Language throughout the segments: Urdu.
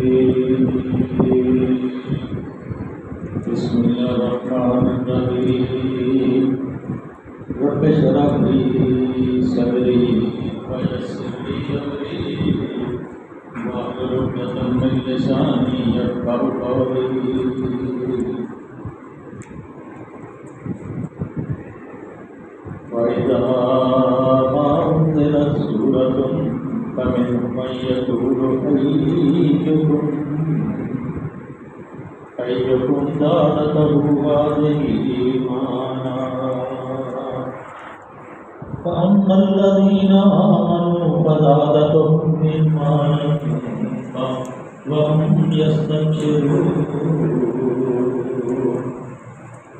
الرجيم بسم الله الرحمن الرحيم رب اشرح لي صدري ويسر لي أمري واحلل عقدة من لساني يفقهوا قولي وإذا ما أنزلت سورة فمنهم من يقول أيكم زادته هذه إيمانا فأما الذين آمنوا فزادتهم إيمانا وهم يستبشرون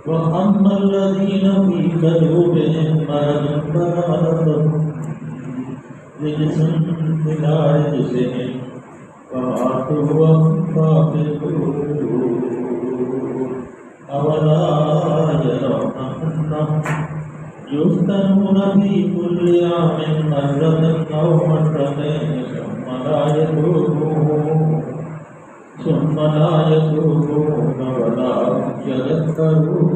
وأما الذين في قلوبهم مرض فزادتهم رجس إلى رجسهم وماتوا وهم كافرون أولا يرون أنهم يفتنون في كل عام مرة أو مرتين ثم لا يتوبون ولا يذكرون.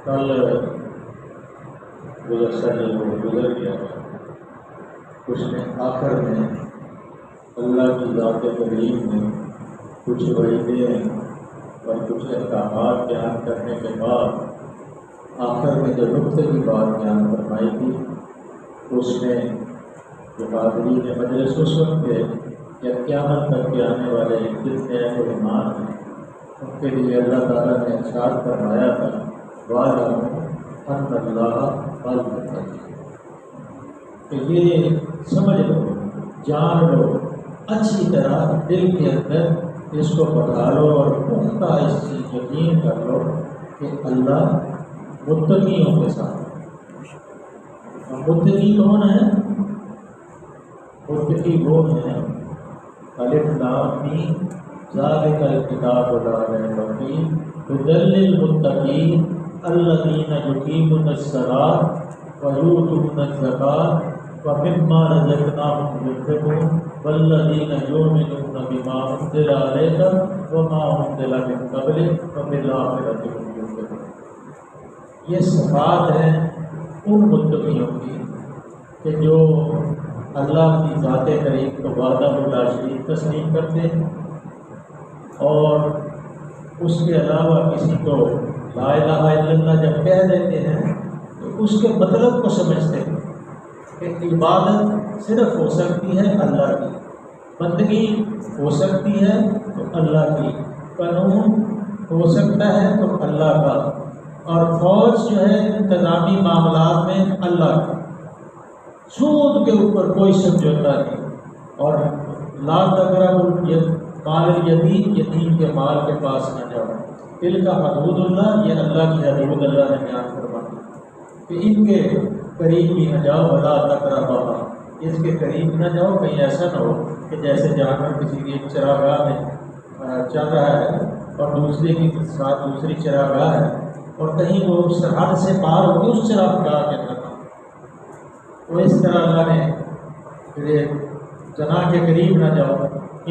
کل گزشتہ جو گزر گیا اس میں آخر میں اللہ کی ذات کریم میں کچھ وعیدیں اور کچھ احکامات بیان کرنے کے بعد آخر میں جو نقطے کی بات بیان فرمائی تھی اس میں جو حاضرین مجلس اس وقت کے یا قیامت تک کے آنے والے جتنے ایمان ہیں ان کے لیے اللہ تعالیٰ نے ارشاد فرمایا تھا وَاعْلَمُوا أَنَّ اللَّهَ غَالِبٌ. کہ یہ سمجھ لو، جان لو اچھی طرح، دل کے اندر اس کو پکا لو اور پختہ اس چیز یقین کر لو کہ اللہ متقیوں کے ساتھ. متقی کون ہیں؟ متقی وہ ہیں الف لام میم ذالک الکتاب لا ریب فیہ ھدی للمتقین الذین یقیمون الصلاۃ ویؤتون الزکاۃ ومما رزقناہم ينفقون والذین یؤمنون بما انزل الیک وما انزل من قبلک وبالآخرۃ هم یوقنون. یہ صفات ہیں ان متقیوں کی کہ جو اللہ کی ذات کریم کو وحدہ لا شریک تسلیم کرتے ہیں اور اس کے علاوہ کسی کو لا الہ الا اللہ جب کہہ دیتے ہیں تو اس کے مطلب کو سمجھتے ہیں کہ عبادت صرف ہو سکتی ہے اللہ کی، بندگی ہو سکتی ہے تو اللہ کی، قانون ہو سکتا ہے تو اللہ کا، اور فوج جو ہے انتظامی معاملات میں اللہ کا. سود کے اوپر کوئی سمجھوتا نہیں. اور لا تقربوا مال الیتیم، یتیم کے مال کے پاس نہ جاؤ. تلک حدود اللہ، یہ اللہ کی حدود اللہ نے بیان فرمائی کہ ان کے قریب بھی نہ جاؤ. ولا تقربوا، اس کے قریب نہ جاؤ. کہیں ایسا نہ ہو کہ جیسے جانور کسی کی ایک چراگاہ میں چل رہا ہے اور دوسرے کے ساتھ دوسری چراگاہ ہے اور کہیں وہ سرحد سے پار ہو کے اس چراگاہ کے اندر. تو اس طرح اللہ نے زنا کے قریب نہ جاؤ.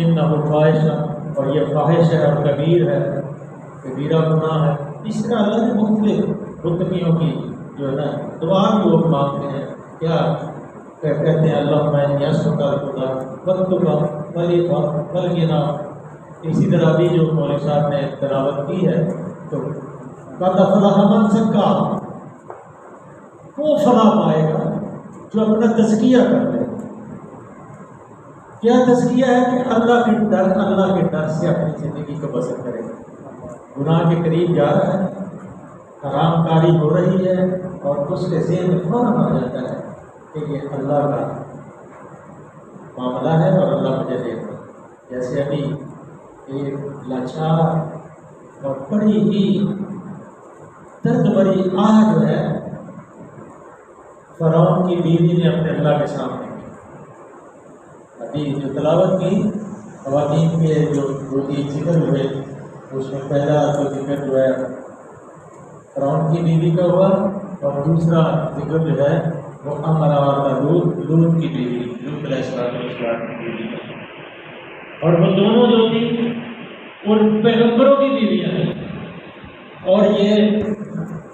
انہ فاحشہ، اور یہ فاحش ہے اور کبیر ہے، کبیرہ گناہ ہے. اس طرح اللہ نے مختلف متقیوں کی جو ہے نا دعا بھی لوگ مانگتے ہیں. کیا کہتے ہیں؟ اللہ میں یسرک الخدا واتقا والعفاف والغنی. اسی طرح بھی جو مولوی صاحب نے تلاوت کی ہے تو قد افلح من زکاہا، وہ فلاح پائے گا جو اپنا تزکیہ کر لے. کیا تزکیہ ہے؟ کہ اللہ کے ڈر سے اپنی زندگی کو بسر کرے. گناہ کے قریب جا رہا ہے، حرام کاری ہو رہی ہے اور اس کے ذہن میں فوراً آ جاتا ہے کہ یہ اللہ کا معاملہ ہے اور اللہ مجھے دیکھ رہا ہے. جیسے ابھی ایک لاچار اور بڑی ہی درد بری آہ جو ہے فرعون کی بیوی نے اپنے اللہ کے سامنے کی. ابھی جو تلاوت کی خواتین کے جو دو تین ذکر ہوئے اس میں پہلا تو ذکر جو ہے فرعون کی بیوی کا ہوا اور دوسرا ذکر جو ہے وہ امرا تھا لوط کی بیوی، لوط علیہ السلام کی بیوی، اور وہ دونوں جو تھی ان پیغمبروں کی بیویاں ہیں۔ اور یہ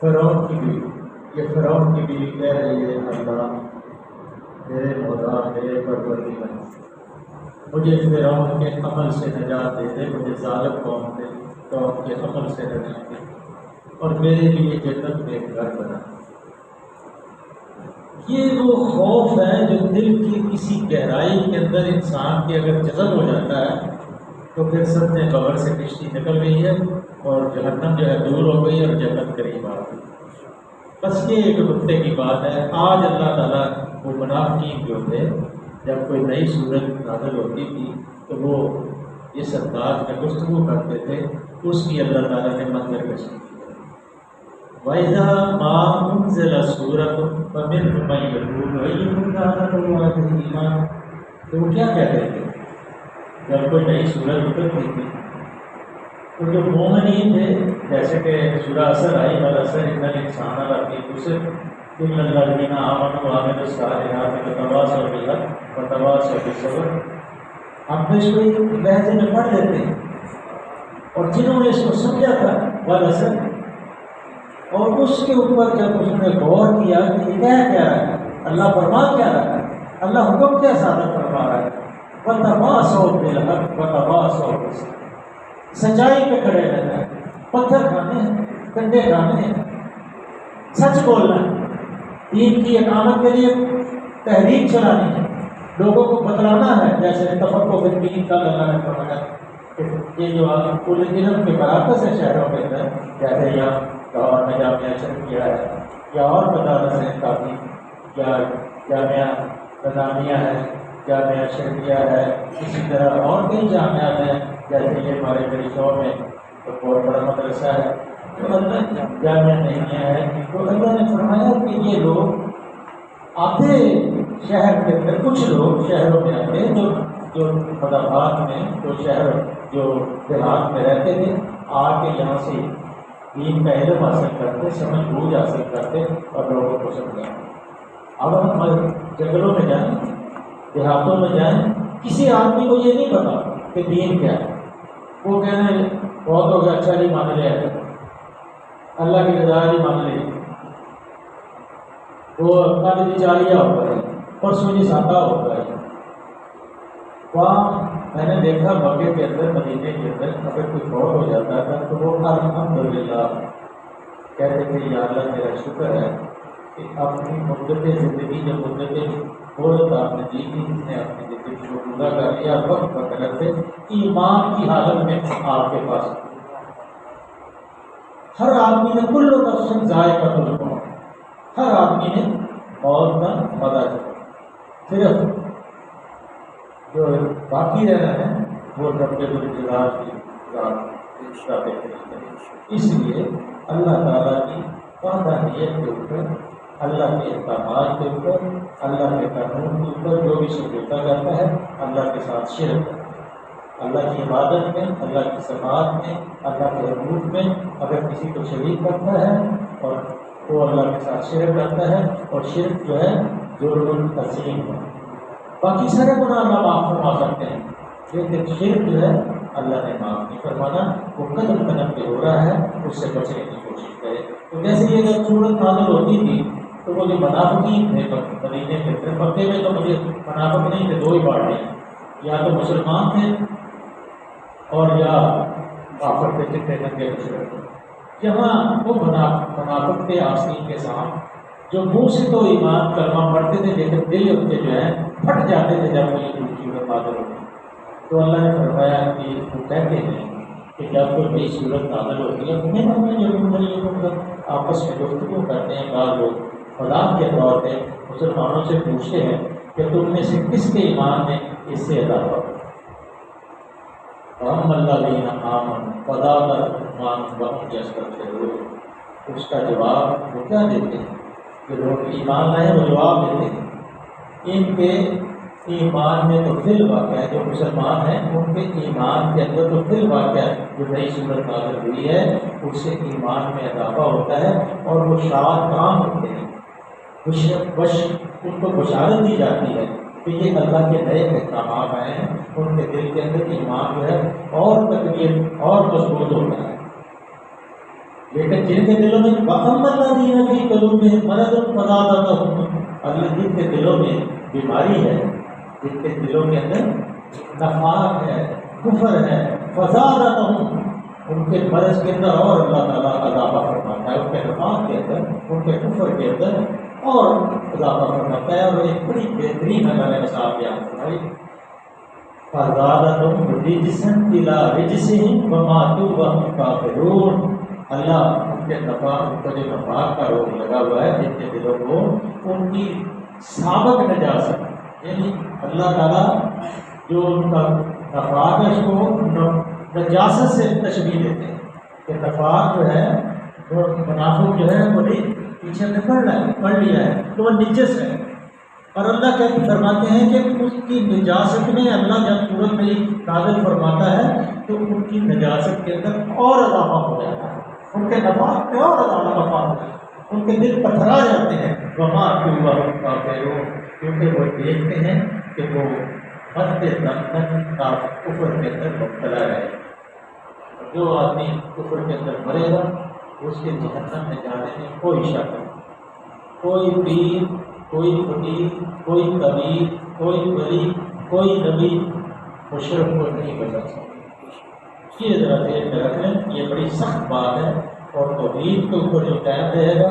فرعون کی بیوی، یہ فرعون کی بیوی کہہ رہی ہے اللہ میرے مولا میرے پروردگار مجھے فرعون کے عمل سے نجات دے دے، مجھے ظالم قوم کے عمل سے نجات دے اور میرے لیے جنت میں ایک گھر بنا۔ یہ وہ خوف ہے جو دل کی کسی گہرائی کے اندر انسان کے اگر جذب ہو جاتا ہے تو پھر سمجھے قبر سے کشتی نکل گئی ہے اور جہنم جو ہے دور ہو گئی اور جنت قریب آ گئی۔ بس یہ ایک نقطے کی بات ہے۔ آج اللہ تعالیٰ وہ منافقین جو تھے جب کوئی نئی صورت نازل ہوتی تھی تو وہ اس انداز میں گفتگو کرتے تھے، اس کی اللہ تعالیٰ نے منظر کشی کی۔ وَإِذَا مَا أُنزِلَ سُورَةٌ فَمِنْهُم مَّن يَقُولُ أَيُّكُمْ زَادَتْهُ هَٰذِهِ إِيمَانًا، تو وہ کیا کہتے تھے جب کوئی نئی صورت اترتی تھی تو جو مومنین تھے، جیسے کہ سورہ اثر آئی والعصر إِنَّ الْإِنسَانَ لَفِي خُسْرٍ إِلَّا الَّذِينَ آمَنُوا وَعَمِلُوا الصَّالِحَاتِ وَتَوَاصَوْا بِالْحَقِّ وَتَوَاصَوْا بِالصَّبْرِ۔ ہم تو اس کو لہجے میں پڑھ لیتے ہیں، اور جنہوں نے اس کو سمجھا تھا والعصر، اور اس کے اوپر جب اس نے غور کیا کہ یہ کیا ہے، اللہ فرما کیا رہا ہے، اللہ حکم کیا صادر فرما رہا ہے، وَتَوَاصَوْا بِالْحَقِّ وَتَوَاصَوْا بِالصَّبْرِ، سچائی پہ کھڑے رہنا ہے، پتھر کھانے ہیں، کنڈے کھانے ہیں، سچ بولنا ہے، دین کی اقامت کے لیے تحریک چلانی ہے، لوگوں کو بتلانا ہے، جیسے تفقہ فی الدین کا اللہ نے فرمایا کہ یہ جو کل علم کے مراکز ہیں شہروں کے اندر، جیسے یہاں لاہور میں جامعہ شرعیہ ہے یا اور مدارس ہیں کافی، یا جامعہ نظامیہ ہے، جامعہ شرعیہ ہے، اسی طرح اور کئی جامعات ہیں، جیسے یہ ہمارے بڑی شہر میں بہت بڑا مدرسہ ہے تو اللہ جامعہ نہیں ہے، تو اللہ نے فرمایا کہ یہ لوگ آتے شہر کے اندر، کچھ لوگ شہروں میں آتے جو مدافعات میں جو دیہات میں رہتے تھے، آ کے یہاں سے دین کا علم حاصل کرتے، سمجھ بوجھ حاصل کرتے اور لوگوں کو سمجھاتے۔ اب ہم جنگلوں میں جائیں، دیہاتوں میں جائیں، کسی آدمی کو یہ نہیں پتا کہ دین کیا ہے، وہ کہنا بہت ہو گیا، اچھا جی مان لیا ہے، اللہ کی رضا جی مان لی، وہ کل جی چالیہ ہو گئے، پرسوں جی سادہ ہو گئے۔ وہاں میں نے دیکھا مکے کے اندر، مدینے کے اندر اگر کوئی فوت ہو جاتا تھا تو وہ الحمدللہ کہتے تھے یا اللہ میرا شکر ہے کہ اپنی مدت زندگی جو مدت آپ نے دی تھی، جس نے اپنی زندگی کو پورا کر لیا، وقت بدل سے ایمان کی حالت میں آپ کے پاس۔ ہر آدمی نے کل نفس ذائقۃ الموت، ہر آدمی نے موت کا مزہ چکھا، صرف جو باقی رہنا ہے وہ رب الجلال کی ذات ہے۔ اس لیے اللہ تعالیٰ کی وحدانیت کے اوپر، اللہ کے احکامات کے اوپر، اللہ کے قانون کے اوپر جو بھی سمجھوتا کرتا ہے، اللہ کے ساتھ شرک ہے۔ اللہ کی عبادت میں، اللہ کی سماعت میں، اللہ کے حقوق میں اگر کسی کو شریک کرتا ہے اور وہ اللہ کے ساتھ شرک کرتا ہے، اور شرک جو ہے ظلم تسلیم ہے۔ باقی سارے گناہ اللہ معاف فرما سکتے ہیں، لیکن شرک جو ہے اللہ نے معاف نہیں فرمانا۔ وہ قدم قدم پہ ہو رہا ہے، اس سے بچنے کی کوشش کرے۔ تو جیسے یہ جب صورت نازل ہوتی تھی تو وہ جو منافقین تھے مدینے کے اندر، مکے میں تو مجھے منافق نہیں تھے، دو ہی پارٹیاں، یا تو مسلمان تھے اور یا کافر تھے، چٹے ننگے مشرک۔ جہاں وہ منافق تھے آستین کے ساتھ، جو منہ سے تو ایمان کلمہ پڑھتے تھے لیکن دل ان کے جو ہے پھٹ جاتے تھے جب وہ یہ صورت نازل ہوتی۔ تو اللہ نے فرمایا کہ وہ کہتے ہیں کہ جب کوئی نئی صورت نازل ہوتی ہے جب آپس میں گفتگو کرتے ہیں، بعض لوگ مذاق کے طور پہ مسلمانوں سے پوچھتے ہیں کہ تم میں سے کس کے ایمان میں اس سے اضافہ ہو؟ ہم اللہ علیہ آمن اس کا جواب وہ کیا دیتے ہیں؟ جو لوگ ایمان لائے وہ جواب دیتے ہیں ان کے ایمان میں تو فی الواقع ہے، جو مسلمان ہیں ان کے ایمان کے اندر تو فی الواقع جو نئی صورت نازل ہوئی ہے اس سے ایمان میں اضافہ ہوتا ہے اور وہ شاد کام ہوتے ہیں۔ ان کو بشارت دی جاتی ہے کہ یہ اللہ کے نئے احکامات آئے ہیں، ان کے دل کے اندر ایمان جو ہے اور تقویت اور مضبوط ہوتا ہے۔ لیکن جن کے دلوں میں وَأَمَّا فِي قُلُوبِهِم مَرَضٌ فَزَادَهُمْ، اللہ جن کے دلوں میں بیماری ہے، جن کے دلوں کے اندر نفاق ہے، کفر ہے، فَزَادَهُمْ، ان کے مرض کے اندر اور اللہ تعالیٰ اضافہ فرماتا ہے، ان کے نفاق کے اندر، ان کے کفر کے اندر اور اضافہ فرماتا ہے۔ اور ایک بڑی بہترین اللہ نے مثال بیان فرمائی، فَزَادَهُمْ رِجْسًا إِلَىٰ رِجْسِهِمْ وَمَاتُوا وَهُمْ كَافِرُونَ، اللہ ان کے نفاق کا جو نفاق کا روگ لگا ہوا ہے جن کے دلوں کو، ان کی سابق نجاست، یعنی اللہ تعالیٰ جو ان کا نفاق ہے اس کو نجاست سے تشبیہ دیتے ہیں کہ نفاق جو ہے وہ منافق جو ہے وہ نہیں پیچھے سے پڑھ لیا ہے تو وہ نجس ہے، اور اللہ کیا فرماتے ہیں کہ اس کی نجاست میں اللہ جب صورت میں نازل فرماتا ہے تو ان کی نجاست کے اندر اور اضافہ ہو جاتا ہے، ان کے نفاق پہ اور اضافہ ہوتا ہے، ان کے دل پتھرا جاتے ہیں، وہاں کیونکہ وہ دیکھتے ہیں کہ وہ مرتے دم تک کفر کے اندر مبتلا رہے۔ جو آدمی کفر کے اندر مرے گا اس کے جہنم میں جانے میں کوئی شک نہیں، کوئی پیر، کوئی فقیر، کوئی طبیب، کوئی ولی، کوئی نبی مشرک کو نہیں بچا سکتا۔ یہ ذرا ذہن میں رکھ لیں، یہ بڑی سخت بات ہے، اور توحید کے اوپر جو قائم رہے گا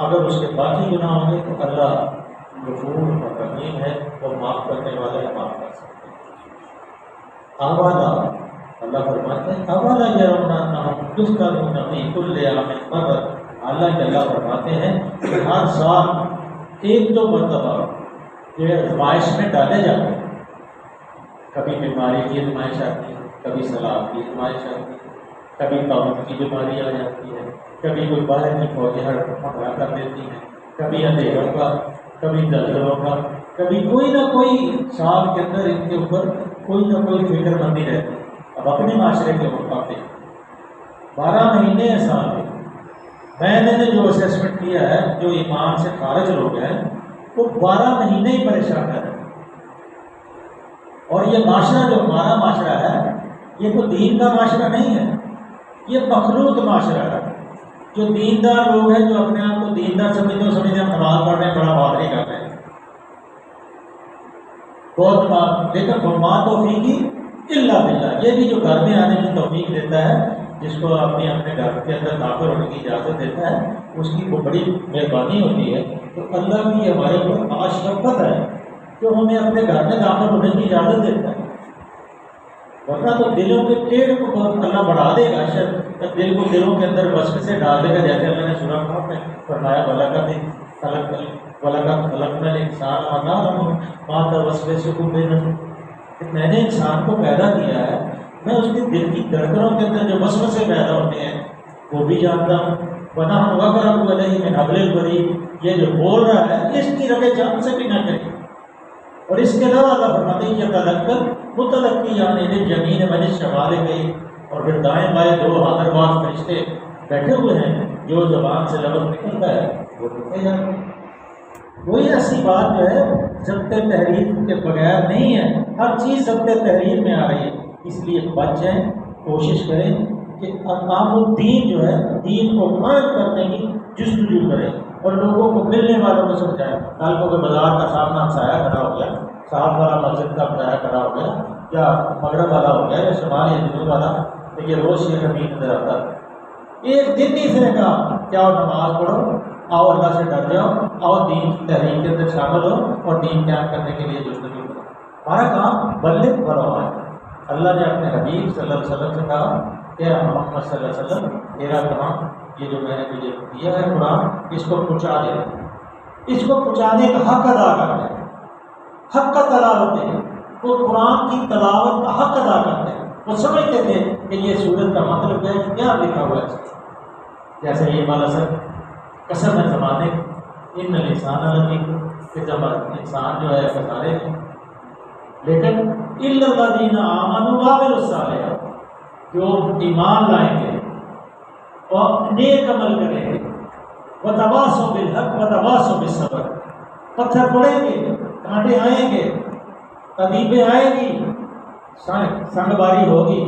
اگر اس کے باقی گناہ ہوں گے تو اللہ غفور اور رحیم ہے، وہ معاف کرنے والا ہے، معاف کر سکتے ہیں۔ آوالا، اللہ فرماتے ہیں اولا یرون انہم یفتنون فی کل عام مرۃ، اللہ کے اللہ فرماتے ہیں کہ ہر سال ایک دو مرتبہ جو ہے آزمائش میں ڈالے جاتے ہیں، کبھی بیماری کی آزمائش آتی ہے، کبھی سلاب کی آزمائش آتی ہے، کبھی طاعون کی بیماری آ جاتی ہے، کبھی کوئی باہر کی فوجیں حملہ کر دیتی ہیں، کبھی اندھیروں کا، کبھی زلزلوں کا، کبھی کوئی نہ کوئی سال کے اندر ان کے اوپر کوئی نہ کوئی فکر مندی رہتی ہے۔ اب اپنے معاشرے کے مطابق 12 مہینے ہیں سال میں، میں نے جو اسیسمنٹ کیا ہے، جو ایمان سے خارج لوگ ہیں وہ 12 مہینے ہی پریشان ہے، اور یہ معاشرہ جو ہمارا معاشرہ ہے یہ تو دین کا معاشرہ نہیں ہے، یہ مخلوط معاشرہ ہے۔ جو دیندار لوگ ہیں جو اپنے آپ کو دیندار سمجھتے ہیں نماز پڑھ رہے ہیں، بڑا بہادری کر رہے ہیں، بہت بات، لیکن ماں توفیقی الا باللہ، یہ بھی جو گھر میں آنے کی توفیق دیتا ہے، جس کو اپنے گھر کے اندر داخل ہونے کی اجازت دیتا ہے، اس کی وہ بڑی مہربانی ہوتی ہے۔ تو اللہ کی ہمارے اوپر خاص شفقت ہے جو ہمیں اپنے گھر میں داخل ہونے کی اجازت دیتا ہے، ورنہ تو دلوں کے ٹیڑھ کو اللہ بڑھا دے گا، دل کو دلوں کے اندر وسوسے ڈال دے گا، جیسے اللہ نے سورہ کہف میں فرمایا خلقنا الانسان ونعلم ما توسوس به نفسه، میں نے انسان کو پیدا کیا ہے، میں اس کے دل کی دھڑکنوں کے اندر جو وسوسے پیدا ہوتے ہیں وہ بھی جانتا ہوں۔ ونحن اقرب الیہ من حبل الورید، یہ جو بول رہا ہے اس کی رگے جان سے بھی نہ کرے۔ اور اس کے علاوہ اللہ فرماتے ہیں یتلقی متلقی یعنی للجمین من الشمال گئی، اور پھر دائیں بائیں دو حاضر باز فرشتے بیٹھے ہوئے ہیں، جو زبان سے لفظ نکلتا ہے وہ لکھے جاتے ہیں۔ کوئی ایسی بات جو ہے ضبط تحریر کے بغیر نہیں ہے، ہر چیز ضبط تحریر میں آ رہی ہے، اس لیے بچ جائیں، کوشش کریں کہ اقام الدین جو ہے دین کو قائم کرنے کی جستجو کریں اور لوگوں کو ملنے والوں کو سمجھائیں۔ کل کو بازار کا سامنا سایہ کھڑا ہو گیا، صاحب والا مسجد کا سایہ کھڑا ہو گیا، یا مغرب والا ہو گیا، یا شمال یا جنوب والا، تو یہ روز یہ کبھی نظر آتا ہے۔ ایک دن نہیں سے کہا کہ آؤ نماز پڑھو، آؤ اللہ سے ڈر جاؤ، آؤ دین کی تحریک کے اندر شامل ہو اور دین قائم کرنے کے لیے جستجو کرو۔ ہمارا کام بلغ بڑھا ہے۔ اللہ نے اپنے حبیب صلی اللہ علیہ وسلم سے کہا کہ محمد صلی اللہ علیہ وسلم میرا کام یہ جو میں نے تجھے دیا ہے قرآن، اس کو پہنچا دے، اس کو پہنچانے کا حق ادا کرتے ہیں، حق کا تلاوت ہے، وہ قرآن کی تلاوت کا حق ادا کرتے ہیں۔ وہ سمجھتے تھے کہ یہ سورت کا مطلب ہے کیا لکھا ہوا ہے، جیسے یہ والا سر قسم ہے زمانے ان الانسان لفی، کہ جب انسان جو ہے خسارے میں، لیکن الا الذین آمنوا وعملوا الصالحات، جو ایمان لائیں گے اور نیک عمل کریں گے وتواصوا بالحق وتواصوا بالصبر. پتھر پڑیں گے، کانٹے آئیں گے، تکلیفیں آئیں گی، سنگ باری ہوگی،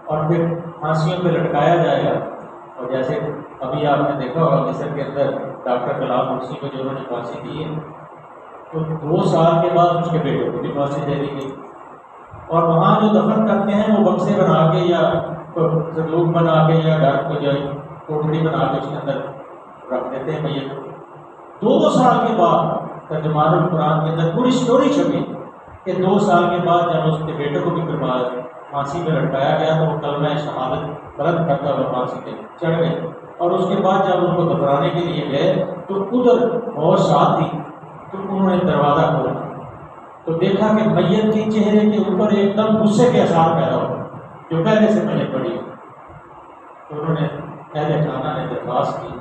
اور پھر پھانسیوں پہ لٹکایا جائے گا. اور جیسے ابھی آپ نے دیکھا ہوگا مصر کے اندر ڈاکٹر کلام مرسی کو جو انہوں نے پھانسی دی ہے، تو 2 سال کے بعد اس کے بیٹے کو بھی پھانسی دے دی گئی. اور وہاں جو دفن کرتے ہیں وہ بکسے بنا کے یا صندوق بنا کے یا گھر کو جو کوٹڑی بنا کے اس کے اندر رکھ دیتے ہیں میت کو. 2 سال کے بعد ترجمان القرآن کے اندر پوری اسٹوری چھپی کہ 2 سال کے بعد جب اس کے بیٹے کو بھی پھانسی پہ لٹکایا گیا تو وہ کلمہ شہادت بلند کرتا ہوا پھانسی پہ چڑھ گئے. اور اس کے بعد جب ان کو دفنانے کے لیے گئے تو ادھر بہت ساتھ تھی، تو انہوں نے دروازہ کھولا تو دیکھا کہ میت کے چہرے کے اوپر ایک دم غصے کے اثار پیدا ہو جو پہلے سے میت پڑی. تو انہوں نے پہلے خانہ نے درخواست کی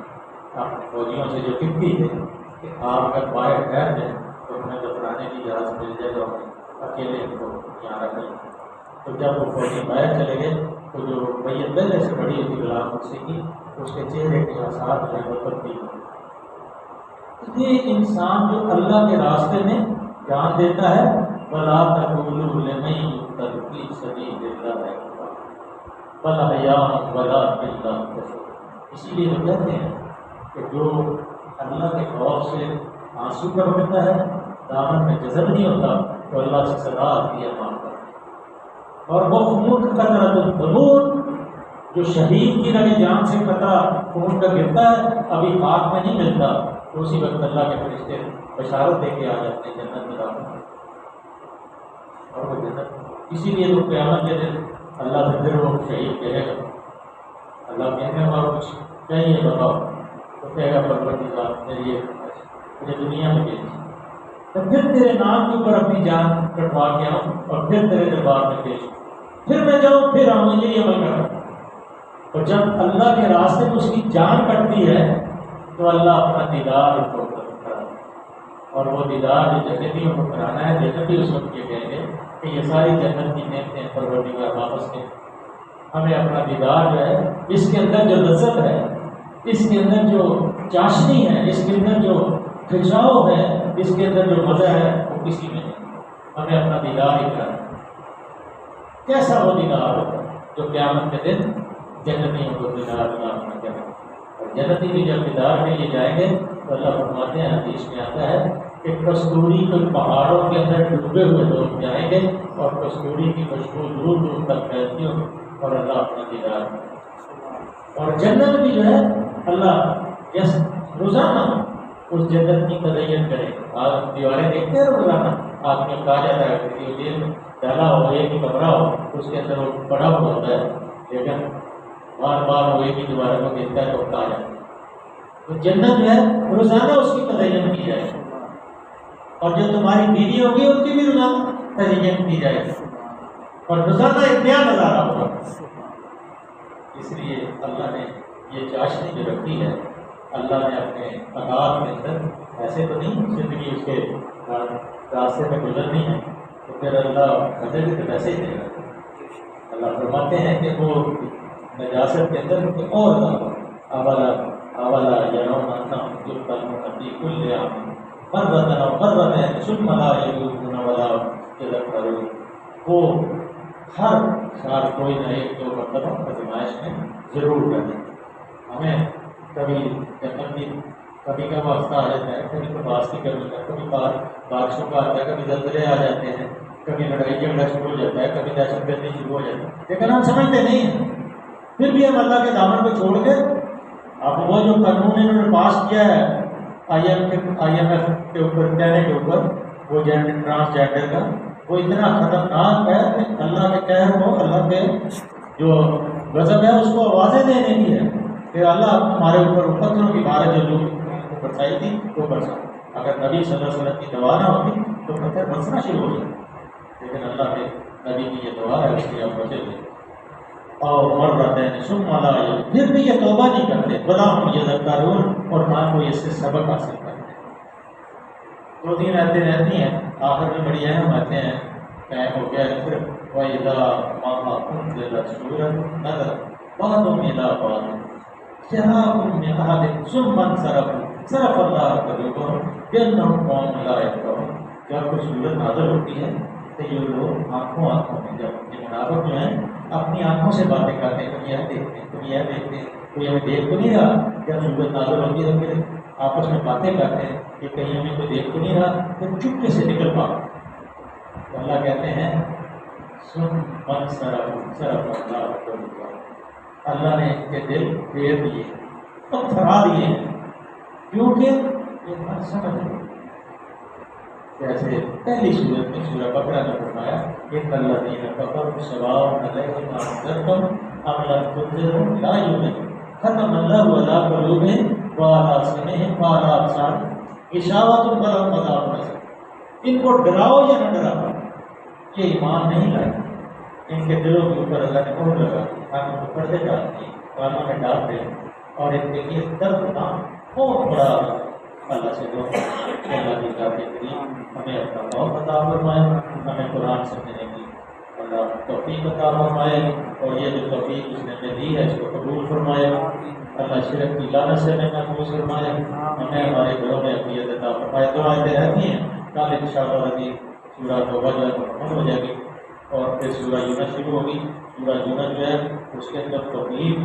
اپنے فوجیوں سے جو کتنی تھے کہ آپ اگر باہر ٹھہر جائیں تو ہمیں دفنانے کی اجازت مل جائے تو ہمیں اکیلے ان کو یہاں رکھیں. تو جب وہ فوجی باہر چلے گئے تو جو میت پہلے سے پڑی ہوئی غلام مرسی کی اس کے چہرے کے آثار جو ہے وہ تبدیل ہوئے. یہ انسان جو اللہ کے راستے میں جان دیتا ہے وَلَا تَقُولُوا لِمَن يُقْتَلُ فِي سَبِيلِ اللَّهِ بَلْ أَحْيَاءٌ وَلَٰكِن لَّا تَشْعُرُونَ. اسی لیے وہ کہتے ہیں کہ جو اللہ کے خوف سے آنسو کر ہوتا ہے، دامن میں جذب نہیں ہوتا، تو اللہ سے صدا آتی ہے معاف کر. اور وہ خون کا قطرۃ الدموع جو شہید کی رگے جان سے قطرہ خون کا گرتا ہے ابھی خاک میں نہیں ملتا، تو اسی وقت اللہ کے فرشتے بشارت دے کے آ جاتے ہیں جنت میں داخل. اور وہ جنت اسی لیے تو قیامت کے دن اللہ سے پھر وہ شہید کہے گا، اللہ کہنے اور کچھ چاہیے بتاؤ، تو کہے گا پروردگار میری یہ مجھے دنیا میں بھیج، تو پھر تیرے نام کے اوپر اپنی جان کٹوا کے آؤں اور پھر تیرے دربار میں پیش، پھر میں جاؤں پھر آؤں، یہی عمل کروں. اور جب اللہ کے راستے میں اس کی جان کٹتی ہے تو اللہ اپنا دیدار ان کو کراتا ہے. اور وہ دیدار جو جنتیوں کو کرانا ہے، جنتی اس وقت یہ کہیں گے کہ یہ ساری جنت کی نعمتیں پروردگار واپس دیں ہمیں اپنا دیدار جو ہے، اس کے اندر جو لذت ہے، اس کے اندر جو چاشنی ہے، اس کے اندر جو کھچاؤ ہے، اس کے اندر جو مزہ ہے وہ کسی میں نہیں. ہمیں اپنا دیدار ہی کرانا. کیسا وہ دیدار ہوگا جو قیامت کے دن جنتیوں کو دیدار اللہ اپنا کرے. اور جنتی بھی جب دیدار کے لیے جائیں گے تو اللہ فرماتے ہیں، حدیث میں آتا ہے کہ کستوری کے پہاڑوں کے اندر ڈوبے ہوئے لوگ جائیں گے اور کستوری کی خوشبو دور دور تک پھیلتی ہوگی اور اللہ اپنا دیدار کرے. اور جنت بھی جو ہے اللہ یس روزانہ اس جنت کی تزئین کرے. آپ دیواریں دیکھتے ہیں روزانہ آدمی کہا جاتا ہے کہ یہ دل ڈالا ہو ایک ہی کمرہ ہو اس کے اندر وہ پڑا ہوا ہوتا ہے، لیکن بار بار وہ ایک ہی دیواروں کو دیکھتا ہے تو کہا جاتا ہے. تو جنت جو ہے روزانہ اس کی تزئین کی جائے گی. اور جو تمہاری بیوی ہوگی ان کی بھی روزانہ تزئین کی جائے گی اور روزانہ ایک نیا نظارہ ہوگا. اس لیے اللہ نے یہ چاشنی جو رکھی ہے، اللہ نے اپنے عطاء کے اندر ایسے تو نہیں زندگی اس کے راستے میں گزرنی ہے تو پھر اللہ بدل کے پیسے ہی دے گا. اللہ فرماتے ہیں کہ وہ نجاست کے اندر کہ اور اولا یرون انہم یفتنون فی کل عام مرۃ او مرتین ثم لا یتوبون ولا یذکرون. وہ ہر سال کوئی نہ ایک دو مرتبہ آزمائش میں ضرور کریں. ہمیں کبھی جنت کی کبھی کا واسطہ آ جاتا ہے، کبھی کپاس کی گرمی کا، کبھی بارشوں کا آتا ہے، کبھی زلزلے آ جاتے ہیں، کبھی لڑائی جھگڑا شروع ہو جاتا ہے، کبھی دہشت گردی شروع ہو جاتی ہے، لیکن ہم سمجھتے نہیں ہیں. پھر بھی ہم اللہ کے دامن کو چھوڑ کے اب وہ جو قانون انہوں نے پاس کیا ہے آئی ایم ایف کے اوپر کہنے کے اوپر وہ ٹرانسجینڈر کا، وہ اتنا خطرناک ہے کہ اللہ کے قہر کو، اللہ کے جو غضب ہے اس کو آوازیں دینے کی ہے کہ اللہ ہمارے اوپر پتھروں کی بارش جو لوگ کو برسائی تھی وہ برسا. اگر نبی صلی اللہ علیہ وسلم کی دعا نہ ہوتی تو پتھر برسنا شروع ہو جاتے، لیکن اللہ کے نبی کی یہ دعا ہے اس لیے آپ بچے ہوئے. اور مرتين ثم لا يتوبون، پھر بھی یہ توبہ نہیں کرتے، ولا هم يذكرون، اور نہ کوئی اس سے سبق حاصل کرتے. 2-3 آیتیں رہتی ہیں، آخر میں بڑی اہم آتے ہیں. ٹائم ہو گیا ہے پھر وَإِذَا مَا أُنزِلَتْ سُورَةٌ نَظَرَ بَعْضُهُمْ إِلَىٰ بَعْضٍ شراب من احد ثم انصرف صرف اللہ قلوبهم بانهم قوم لا يفقهون. جب کوئی صورت نازل ہوتی ہے تو یہ لوگ آنکھوں میں جب یہ منافق جو ہیں اپنی آنکھوں سے باتیں کرتے ہیں، تم یہ دیکھتے ہیں، تم یہ دیکھتے ہیں، کوئی ہمیں دیکھ تو نہیں رہا. جب صورت نازل ہوتی ہے تو پھر آپس میں باتیں کرتے ہیں کہ کہیں ہمیں کوئی دیکھ تو نہیں رہا، پھر چپکے سے نکل پاؤ. تو اللہ کہتے ہیں سن من صرف اللہ قلوبهم، اللہ نے ان کے دل پھیر دیے اور تھرا دیے ہیں کیونکہ یہ بات سمجھ نہیں. جیسے پہلی صورت میں سورہ بقرہ نے فرمایا ان الذین کفروا سواء علیہم انذرتم ام لم تنذرهم لا یؤمنون ختم اللہ علی قلوبہم وعلی سمعہم وعلی ابصارہم غشاوۃ ولہم عذاب عظیم. ان کو ڈراؤ یا نہ ڈراؤ یہ ایمان نہیں لائے. ان کے دلوں کے اوپر اللہ نے مہر لگا دی، آنکھوں کو پردے ڈالتے ہیں، کانوں میں ڈالتے ہیں، اور ان کے لیے دردناک بہت بڑا اللہ سے دعا کہ اللہ کی ذات کریم ہمیں اپنا خوف عطا فرمائے، ہمیں قرآن سمجھنے کی اللہ توفیق عطا فرمائے، اور یہ جو توفیق اس نے ہمیں دی ہے اس کو قبول فرمائے. اللہ شرک کی لعنت سے ہمیں محفوظ فرمائے، ہمیں ہمارے گھروں میں عافیت عطا فرمائے. دعائیں رہتی ہیں کل انشاءاللہ ابھی سورہ توبہ جو ہے مکمل ہو جائے گی اور پھر سورہ یونس شروع ہوگی. سورہ یونس جو ہے اس کے اندر توحید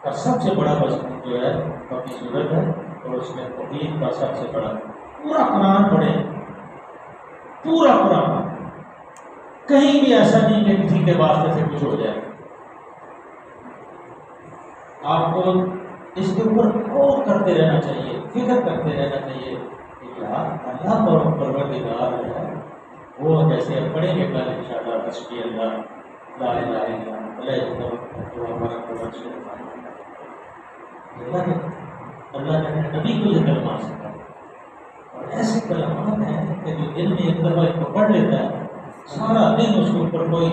کا سب سے بڑا مضمون جو ہے اپنی صورت ہے، اور اس میں توحید کا سب سے بڑا پورا قرآن پڑھے، پورا قرآن کہیں بھی ایسا نہیں کہ کسی کے واسطے سے کچھ ہو جائے. آپ کو اس کے اوپر غور کرتے رہنا چاہیے، فکر کرتے رہنا چاہیے کہ یار اللہ پروردگار جو ہے وہ جیسے پڑھیں گے کل انشاءاللہ تسبیح اللہ لا الہ الا اللہ جو ہمارا قرآن شریف اللہ نے نبی کو یہ کلمات سکھایا، اور ایسے کلمات ہیں کہ جو دل میں ایک دفعہ اس کو پڑھ لیتا ہے سارا دن اس کے اوپر کوئی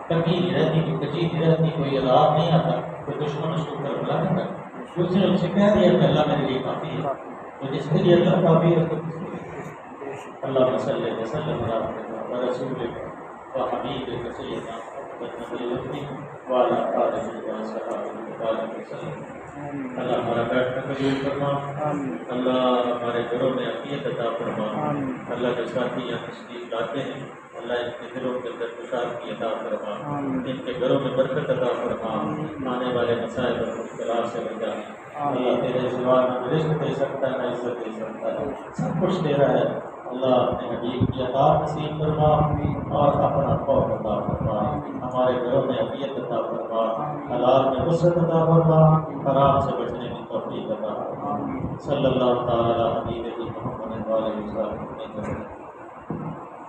کمی نہیں رہتی، کوئی کچی نہیں رہتی، کوئی عذاب نہیں آتا، کوئی دشمن اس کے اوپر حملہ نہیں کرتا. اس نے ان سے کہہ دیا کہ اللہ میرے لیے کافی ہے، تو جس کے لیے اللہ کافی ہے اللہ صلی اللہ وسلم علی رسولک و حبیبک سیدنا محمد نبی وعلی آلہ وصحبہ وسلم. اللہ ہمارا بیٹھنا قبول فرما، اللہ ہمارے گھروں میں عافیت عطا فرما. اللہ کے ساتھی یہاں تشریف لاتے ہیں، اللہ ان کے دلوں کے اندر خوشحالی عطا فرما، ان کے گھروں میں برکت عطا فرما، آنے والے مسائل اور مشکلات سے بچا. اللہ تیرے سوا نہ رزق دے سکتا ہے نہ عزت دے سکتا ہے، سب کچھ تیرا ہے. اللہ اپنے حبیب کی اطاعت نصیب فرما اور اپنا خوف عطا فرما. ہمارے گھروں میں عافیت عطا فرما، حلال میں وسعت عطا فرما، حرام سے بچنے کی توفیق عطا فرما. صلی اللہ تعالی علیہ محمد و آلہ وصحبہ وسلم.